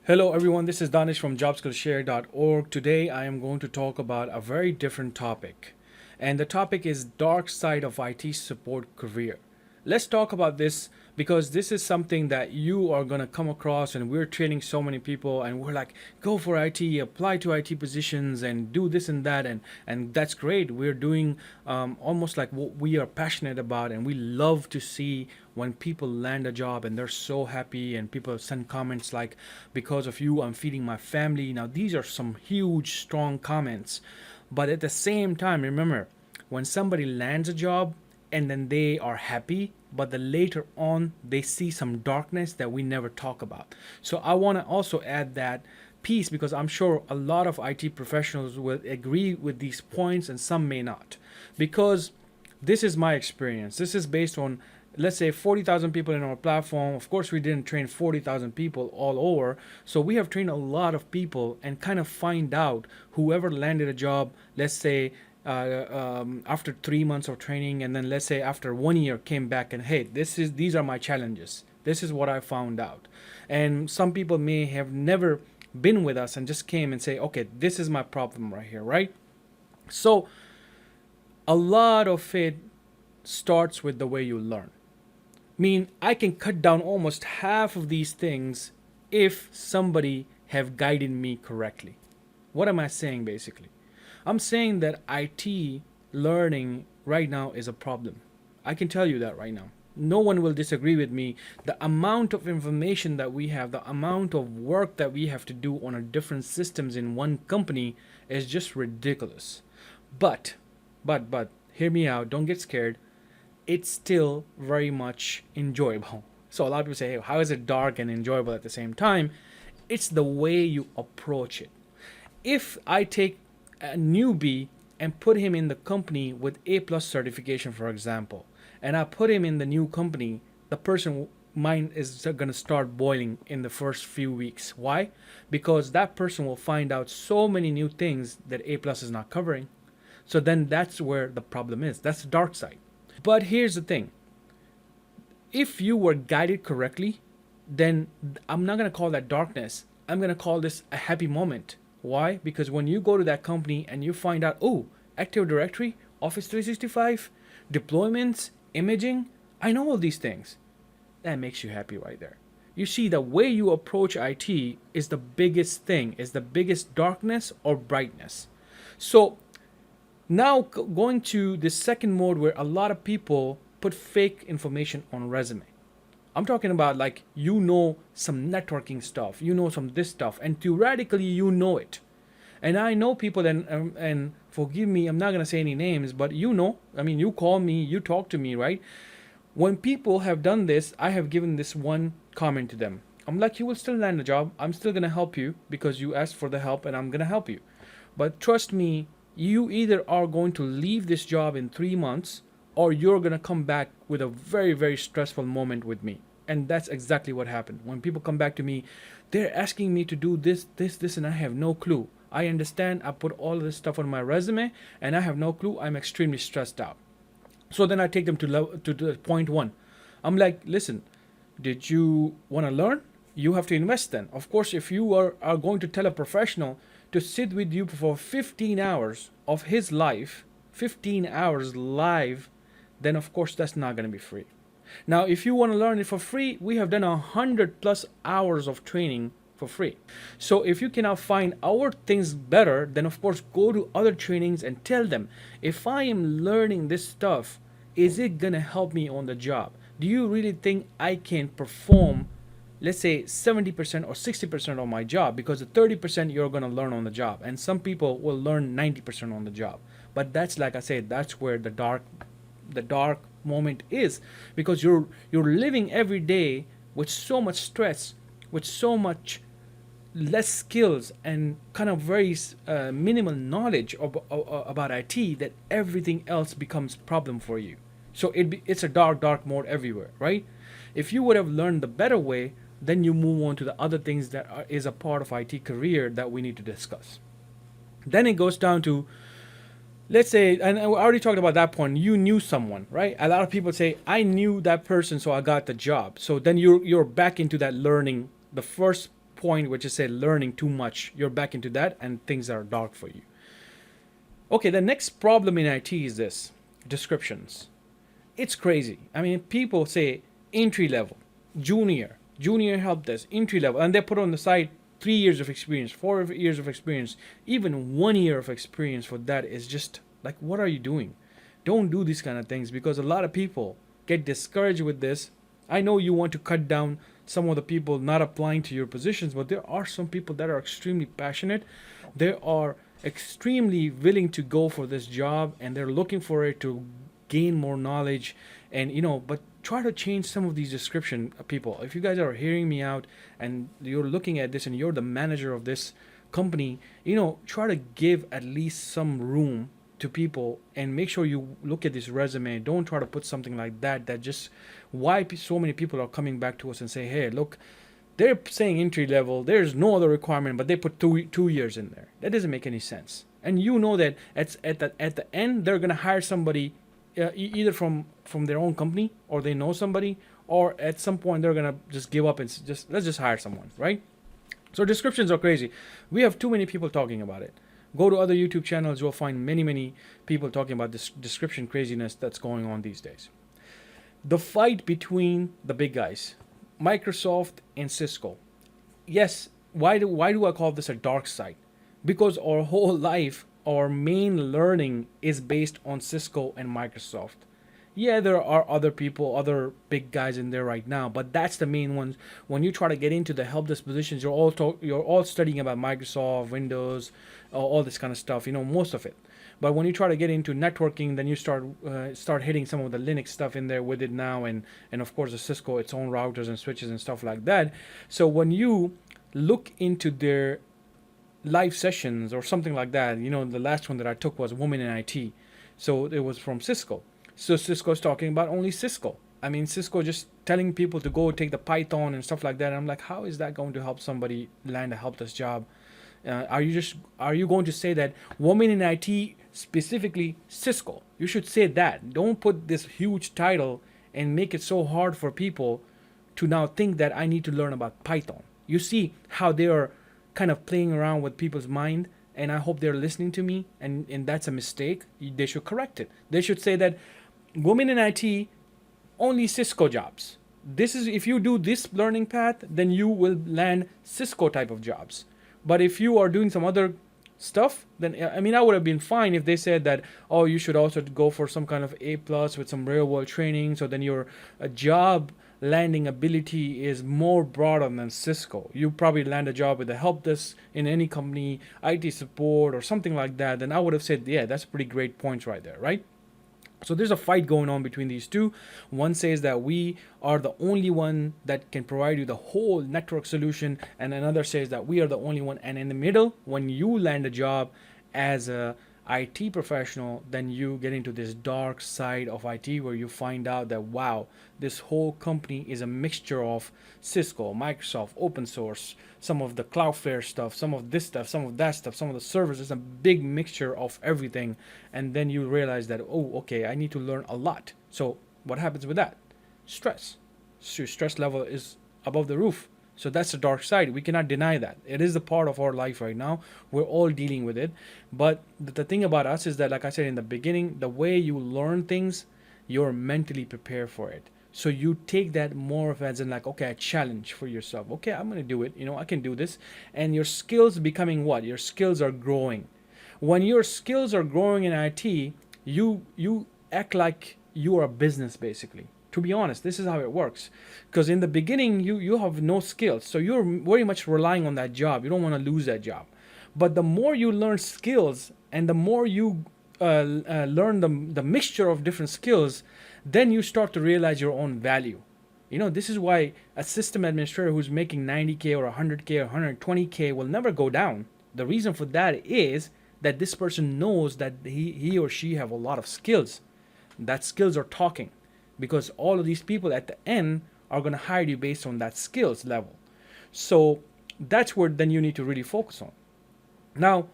Hello everyone, this is Danish from jobskillshare.org. Today I am going to talk about a very different topic. And the topic is dark side of IT support career. Let's talk about this because this is something that you are going to come across, and we're training so many people and we're like, go for IT, apply to IT positions and do this and that, and that's great. We're doing almost like what we are passionate about, and we love to see when people land a job and they're so happy, and people send comments like, because of you I'm feeding my family. Now these are some huge strong comments, but at the same time, remember, when somebody lands a job and then they are happy, but the later on they see some darkness that we never talk about. So I want to also add that piece because I'm sure a lot of IT professionals will agree with these points and some may not, because this is my experience. This is based on, let's say, 40,000 people in our platform. Of course, we didn't train 40,000 people all over. So we have trained a lot of people and kind of find out whoever landed a job, let's say, after 3 months of training, and then let's say after 1 year came back and, hey, these are my challenges. This is what I found out. And some people may have never been with us and just came and say, okay, this is my problem right here, right? So a lot of it starts with the way you learn. Mean I can cut down almost half of these things if somebody have guided me correctly. What am I saying basically? I'm saying that IT learning right now is a problem. I can tell you that right now. No one will disagree with me. The amount of information that we have, the amount of work that we have to do on a different systems in one company is just ridiculous. But, but, hear me out. Don't get scared. It's still very much enjoyable. So a lot of people say, hey, how is it dark and enjoyable at the same time? It's the way you approach it. If I take a newbie and put him in the company with A plus certification, for example, and I put him in the new company, the person mind is going to start boiling in the first few weeks. Why? Because that person will find out so many new things that A plus is not covering. So then that's where the problem is. That's the dark side. But here's the thing. If you were guided correctly, then I'm not going to call that darkness. I'm going to call this a happy moment. Why? Because when you go to that company and you find out, oh, Active Directory, Office 365, deployments, imaging, I know all these things. That makes you happy right there. You see, the way you approach IT is the biggest thing, is the biggest darkness or brightness. So now going to the second mode where a lot of people put fake information on resume. I'm talking about like, some networking stuff, some this stuff, and theoretically you know it. And I know people, and forgive me, I'm not gonna say any names, but you call me, you talk to me, right? When people have done this, I have given this one comment to them. I'm like, you will still land a job. I'm still gonna help you because you asked for the help, and I'm gonna help you. But trust me, you either are going to leave this job in 3 months, or you're going to come back with a very, very stressful moment with me. And that's exactly what happened. When people come back to me, they're asking me to do this, and I have no clue. I understand. I put all of this stuff on my resume, and I have no clue. I'm extremely stressed out. So then I take them to point one. I'm like, listen, did you want to learn? You have to invest then. Of course, if you are going to tell a professional to sit with you for 15 hours of his life, 15 hours live, then of course that's not going to be free. Now, if you want to learn it for free, we have done 100+ hours of training for free. So if you cannot find our things better, then of course go to other trainings and tell them, if I am learning this stuff, is it going to help me on the job? Do you really think I can perform, let's say 70% or 60% on my job? Because the 30% you're going to learn on the job, and some people will learn 90% on the job. But that's, like I said, that's where the dark moment is, because you're living every day with so much stress, with so much less skills, and kind of very minimal knowledge about IT, that everything else becomes problem for you. So it's a dark mode everywhere, right? If you would have learned the better way, then you move on to the other things that is a part of IT career that we need to discuss. Then it goes down to, let's say, and I already talked about that point, you knew someone, right? A lot of people say, I knew that person, so I got the job. So then you're back into that learning, the first point which is say learning too much, you're back into that and things are dark for you. Okay, the next problem in IT is this: descriptions. It's crazy. I mean, people say entry level, junior help desk, entry level, and they put on the side 3 years of experience, 4 years of experience, even 1 year of experience for that is just like, what are you doing? Don't do these kind of things because a lot of people get discouraged with this. I know you want to cut down some of the people not applying to your positions, but there are some people that are extremely passionate. They are extremely willing to go for this job and they're looking for it to gain more knowledge. And but try to change some of these description, people. If you guys are hearing me out and you're looking at this and you're the manager of this company, try to give at least some room to people and make sure you look at this resume. Don't try to put something like that just why so many people are coming back to us and say, hey, look, they're saying entry level, there's no other requirement, but they put 2 years in there. That doesn't make any sense. And that at the end they're going to hire somebody, either from their own company, or they know somebody, or at some point they're going to just give up and let's just hire someone, right? So descriptions are crazy. We have too many people talking about it. Go to other YouTube channels, you'll find many people talking about this description craziness that's going on these days. The fight between the big guys, Microsoft and Cisco. Yes, why do I call this a dark side? Because our whole life, our main learning is based on Cisco and Microsoft. Yeah, there are other people, other big guys in there right now, but that's the main ones. When you try to get into the help desk positions, you're all studying about Microsoft, Windows, all this kind of stuff. Most of it. But when you try to get into networking, then you start hitting some of the Linux stuff in there with it now, and of course the Cisco, its own routers and switches and stuff like that. So when you look into their live sessions or something like that, the last one that I took was Women in IT, so it was from Cisco. So Cisco's talking about only Cisco. I mean, Cisco just telling people to go take the Python and stuff like that. And I'm like, how is that going to help somebody land a help desk job? Are you going to say that Women in IT, specifically Cisco? You should say that. Don't put this huge title and make it so hard for people to now think that I need to learn about Python. You see how they are kind of playing around with people's mind, and I hope they're listening to me, and that's a mistake. They should correct it. They should say that Women in IT, only Cisco jobs. This is, if you do this learning path, then you will land Cisco type of jobs. But if you are doing some other stuff, then I would have been fine if they said that, oh, you should also go for some kind of A+ with some real world training, so then your job landing ability is more broader than Cisco. You probably land a job with a help desk in any company, IT support or something like that. Then I would have said, yeah, that's pretty great points right there, right? So there's a fight going on between these two. One says that we are the only one that can provide you the whole network solution, and another says that we are the only one. And in the middle, when you land a job as a IT professional, then you get into this dark side of IT where you find out that, wow, this whole company is a mixture of Cisco, Microsoft, open source, some of the Cloudflare stuff, some of this stuff, some of that stuff, some of the servers. It's a big mixture of everything. And then you realize that, oh, okay, I need to learn a lot. So what happens with that? Stress. So your stress level is above the roof. So that's the dark side. We cannot deny that. It is a part of our life right now. We're all dealing with it. But the thing about us is that, like I said in the beginning, the way you learn things, you're mentally prepared for it. So you take that more of as in like, okay, a challenge for yourself. Okay, I'm going to do it. I can do this. And your skills becoming what? Your skills are growing. When your skills are growing in IT, you act like you are a business basically. To be honest, this is how it works. Because in the beginning, you have no skills. So you're very much relying on that job. You don't want to lose that job. But the more you learn skills and the more you learn the mixture of different skills, then you start to realize your own value. This is why a system administrator who's making 90K or 100K or 120K will never go down. The reason for that is that this person knows that he or she have a lot of skills. That skills are talking. Because all of these people at the end are going to hire you based on that skills level. So that's where then you need to really focus on. Now,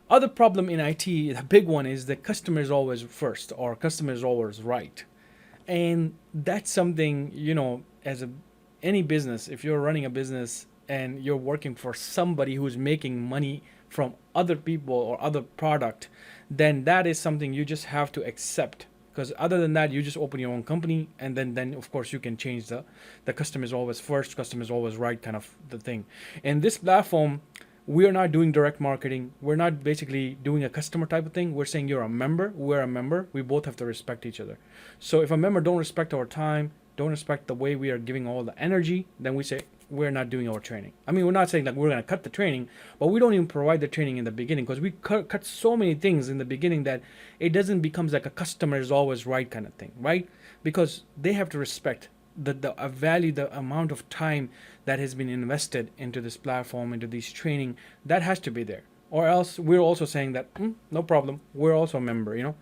other problem in IT, the big one is the customer is always first, or customer is always right. And that's something, as any business, if you're running a business, and you're working for somebody who's making money from other people or other product, then that is something you just have to accept. Because other than that, you just open your own company, and then of course you can change the customer is always first, customer is always right kind of the thing. In this platform, we are not doing direct marketing. We're not basically doing a customer type of thing. We're saying you're a member, we're a member. We both have to respect each other. So if a member don't respect our time, don't respect the way we are giving all the energy, then we say we're not doing our training. I mean, we're not saying like we're going to cut the training, but we don't even provide the training in the beginning, because we cut so many things in the beginning that it doesn't becomes like a customer is always right kind of thing, right? Because they have to respect the value, the amount of time that has been invested into this platform, into these training, that has to be there. Or else we're also saying that no problem, we're also a member, you know.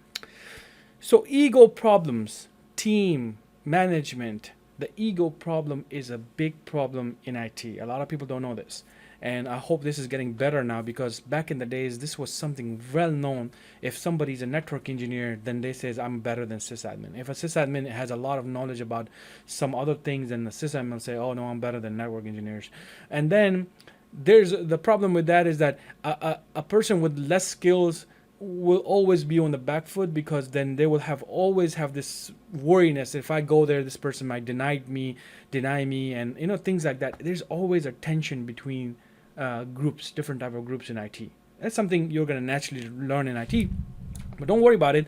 So ego problems, team management, the ego problem is a big problem in IT. A lot of people don't know this. And I hope this is getting better now, because back in the days, this was something well known. If somebody's a network engineer, then they says, I'm better than sysadmin. If a sysadmin has a lot of knowledge about some other things, then the sysadmin will say, oh no, I'm better than network engineers. And then there's the problem with that is that a person with less skills will always be on the back foot, because then they will always have this worriness. If I go there, this person might deny me, and you know, things like that. There's always a tension between groups, different type of groups in IT. That's something you're going to naturally learn in IT, but don't worry about it.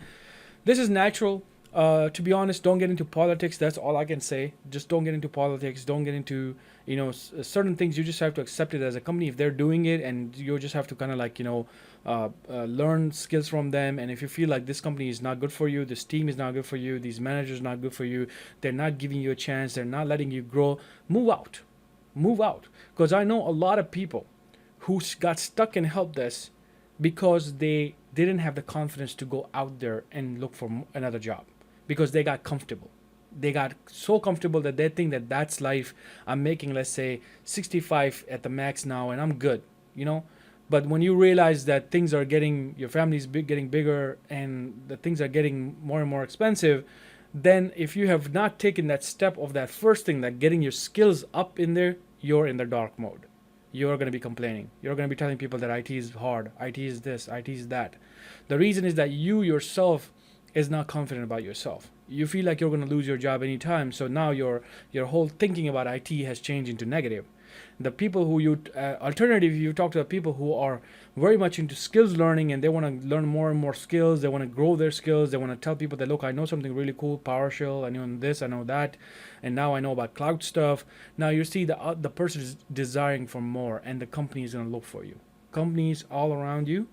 This is natural. To be honest, don't get into politics. That's all I can say. Just don't get into politics. Don't get into, you know, certain things. You just have to accept it as a company if they're doing it, and you just have to kind of like, you know, learn skills from them. And if you feel like this company is not good for you, this team is not good for you, these managers are not good for you, they're not giving you a chance, they're not letting you grow, move out. Move out. Because I know a lot of people who got stuck in help desk because they didn't have the confidence to go out there and look for another job, because they got comfortable. They got so comfortable that they think that that's life. I'm making, let's say, 65 at the max now, and I'm good, you know. But when you realize that things are your family's getting bigger, and the things are getting more and more expensive, then if you have not taken that step of that first thing, that getting your skills up in there, you're in the dark mode. You're going to be complaining. You're going to be telling people that IT is hard, IT is this, IT is that. The reason is that you yourself is not confident about yourself. You feel like you're going to lose your job anytime, so now your whole thinking about IT has changed into negative. The people who you talk to the people who are very much into skills learning, and they want to learn more and more skills, they want to grow their skills, they want to tell people that, look, I know something really cool, PowerShell, I know this, I know that, and now I know about cloud stuff. Now you see the person is desiring for more, and the company is going to look for you. Companies all around you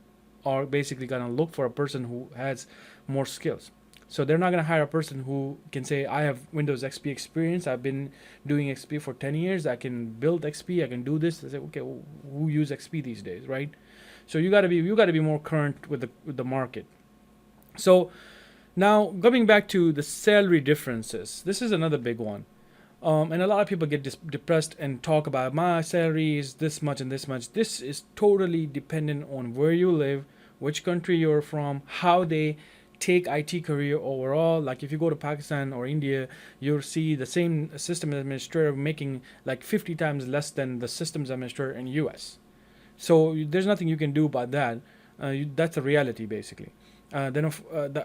are basically going to look for a person who has more skills. So they're not going to hire a person who can say, I have Windows XP experience, I've been doing XP for 10 years, I can build XP, I can do this. They say, okay, well, who use XP these days, right? So you got to be more current with the market. So now coming back to the salary differences, this is another big one. And a lot of people get depressed and talk about, my salary is this much and this much. This is totally dependent on where you live, which country you're from, how they take IT career overall. Like if you go to Pakistan or India, you'll see the same system administrator making like 50 times less than the systems administrator in US. So there's nothing you can do about that. That's a reality basically. Then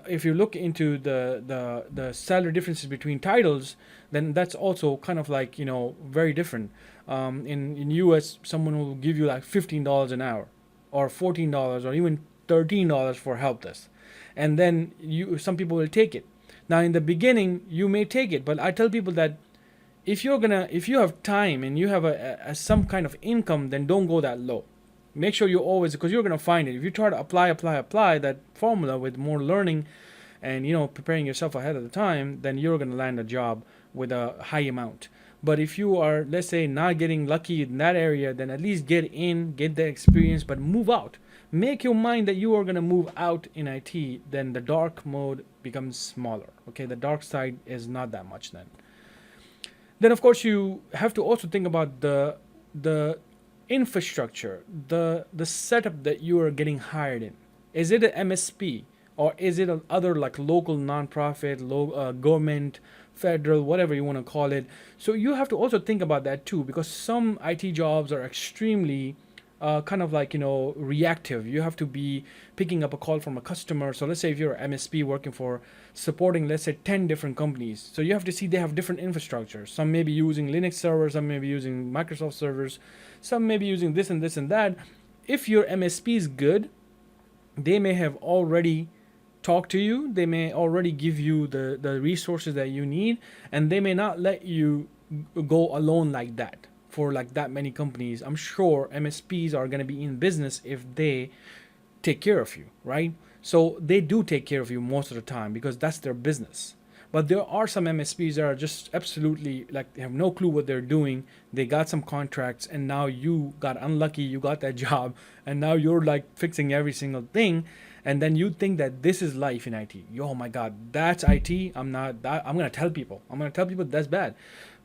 if you look into the salary differences between titles, then that's also kind of like, you know, very different. In US, someone will give you like $15 an hour, or $14, or even $13 for help desk, and then some people will take it. Now in the beginning you may take it, but I tell people that if you have time and you have a some kind of income, then don't go that low. Make sure you always, because you're going to find it. If you try to apply that formula with more learning and, you know, preparing yourself ahead of the time, then you're going to land a job with a high amount. But if you are, let's say, not getting lucky in that area, then at least get the experience, but move out. Make your mind that you are going to move out in IT, then the dark mode becomes smaller. Okay, the dark side is not that much then. Then, of course, you have to also think about the infrastructure, the setup that you are getting hired in. Is it an MSP, or is it other like local nonprofit, government, federal, whatever you want to call it? So you have to also think about that too, because some IT jobs are extremely kind of like reactive. You have to be picking up a call from a customer. So let's say if you're an MSP working for supporting, let's say, 10 different companies, so you have to see they have different infrastructures. Some may be using Linux servers, some may be using Microsoft servers, some may be using this and this and that. If your MSP is good, they may have already talked to you, they may already give you the resources that you need, and they may not let you go alone like that for like that many companies. I'm sure MSPs are going to be in business if they take care of you, right? So they do take care of you most of the time because that's their business. But there are some MSPs that are just absolutely like they have no clue what they're doing. They got some contracts and now you got unlucky, you got that job, and now you're like fixing every single thing. And then you think that this is life in IT. Oh my God, that's IT. I'm not that. I'm gonna tell people. That's bad.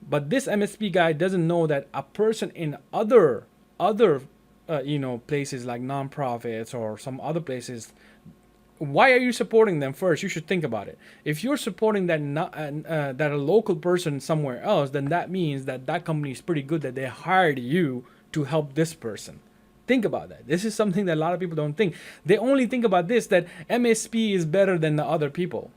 But this MSP guy doesn't know that a person in other places like nonprofits or some other places, why are you supporting them first? You should think about it. If you're supporting that a local person somewhere else, then that means that that company is pretty good that they hired you to help this person. Think about that. This is something that a lot of people don't think. They only think about this, that MSP is better than the other people.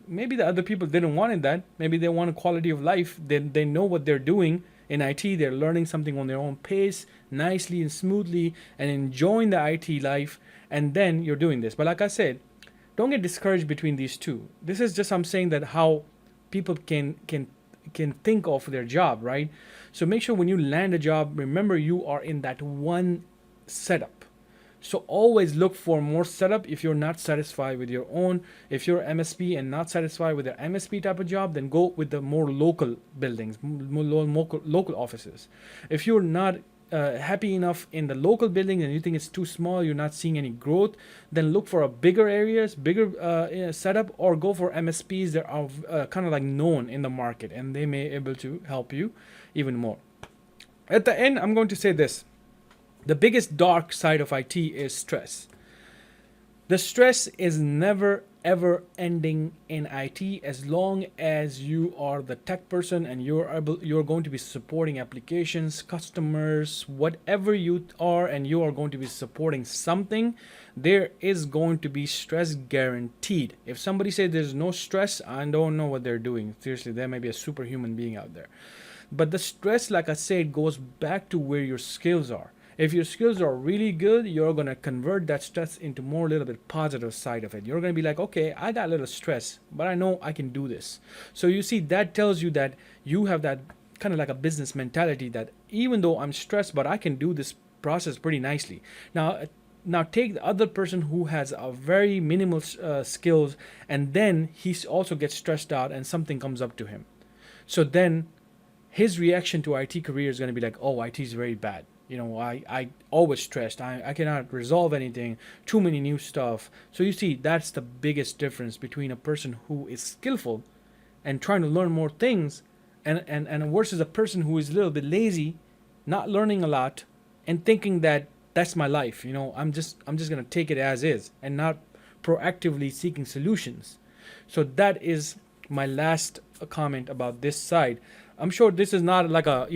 Maybe the other people didn't want that. Maybe they want a quality of life. They know what they're doing in IT. They're learning something on their own pace, nicely and smoothly, and enjoying the IT life. And then you're doing this. But like I said, don't get discouraged between these two. This is just I'm saying that how people can think of their job, right? So make sure when you land a job, remember you are in that one setup. So always look for more setup. If you're not satisfied with your own, if you're MSP and not satisfied with your MSP type of job, then go with the more local buildings, more local offices. If you're not happy enough in the local building and you think it's too small, you're not seeing any growth, then look for a bigger areas, bigger setup, or go for MSPs that are kind of like known in the market, and they may able to help you even more. At the end, I'm going to say this. The biggest dark side of IT is stress. The stress is never ever ending in IT as long as you are the tech person and you're going to be supporting applications, customers, whatever you are, and you are going to be supporting something. There is going to be stress guaranteed. If somebody says there's no stress, I don't know what they're doing. Seriously, there may be a superhuman being out there. But the stress, like I said, goes back to where your skills are. If your skills are really good, you're going to convert that stress into more little bit positive side of it. You're going to be like, okay, I got a little stress, but I know I can do this. So you see, that tells you that you have that kind of like a business mentality that even though I'm stressed, but I can do this process pretty nicely. Now take the other person who has a very minimal skills, and then he also gets stressed out and something comes up to him. So then his reaction to IT career is going to be like, oh, IT is very bad. I always stressed. I cannot resolve anything. Too many new stuff. So you see, that's the biggest difference between a person who is skillful and trying to learn more things and versus a person who is a little bit lazy, not learning a lot, and thinking that that's my life. I'm just gonna take it as is and not proactively seeking solutions. So that is my last comment about this side. I'm sure this is not like a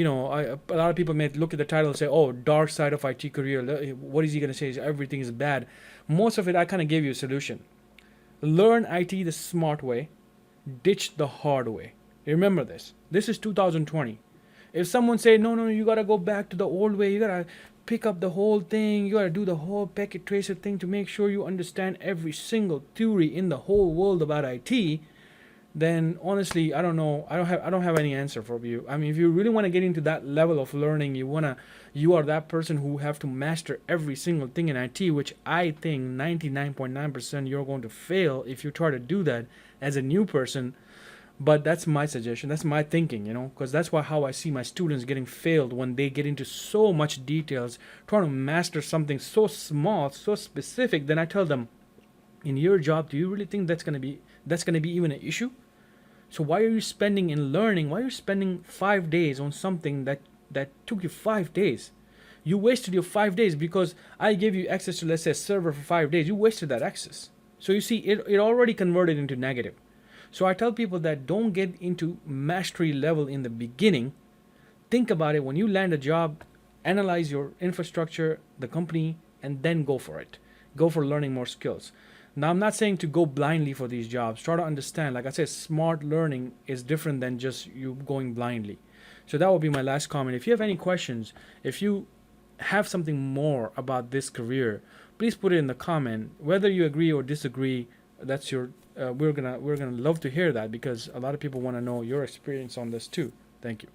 lot of people may look at the title and say, oh, dark side of IT career. What is he going to say? Everything is bad. Most of it, I kind of gave you a solution. Learn IT the smart way. Ditch the hard way. Remember this. This is 2020. If someone say, no, you got to go back to the old way. You got to pick up the whole thing. You got to do the whole packet tracer thing to make sure you understand every single theory in the whole world about IT, then honestly, I don't know. I don't have any answer for you. I mean, if you really want to get into that level of learning, you are that person who have to master every single thing in IT, which I think 99.9% you're going to fail if you try to do that as a new person. But that's my suggestion. That's my thinking, because that's how I see my students getting failed when they get into so much details, trying to master something so small, so specific. Then I tell them, in your job, do you really think that's going to be even an issue? So why are you spending in learning? Why are you spending 5 days on something that took you 5 days? You wasted your 5 days because I gave you access to, let's say, a server for 5 days. You wasted that access. So you see, it already converted into negative. So I tell people that don't get into mastery level in the beginning. Think about it when you land a job, analyze your infrastructure, the company, and then go for it. Go for learning more skills. Now, I'm not saying to go blindly for these jobs. Try to understand. Like I said, smart learning is different than just you going blindly. So that will be my last comment. If you have any questions, if you have something more about this career, please put it in the comment. Whether you agree or disagree, that's your. We're gonna love to hear that because a lot of people want to know your experience on this too. Thank you.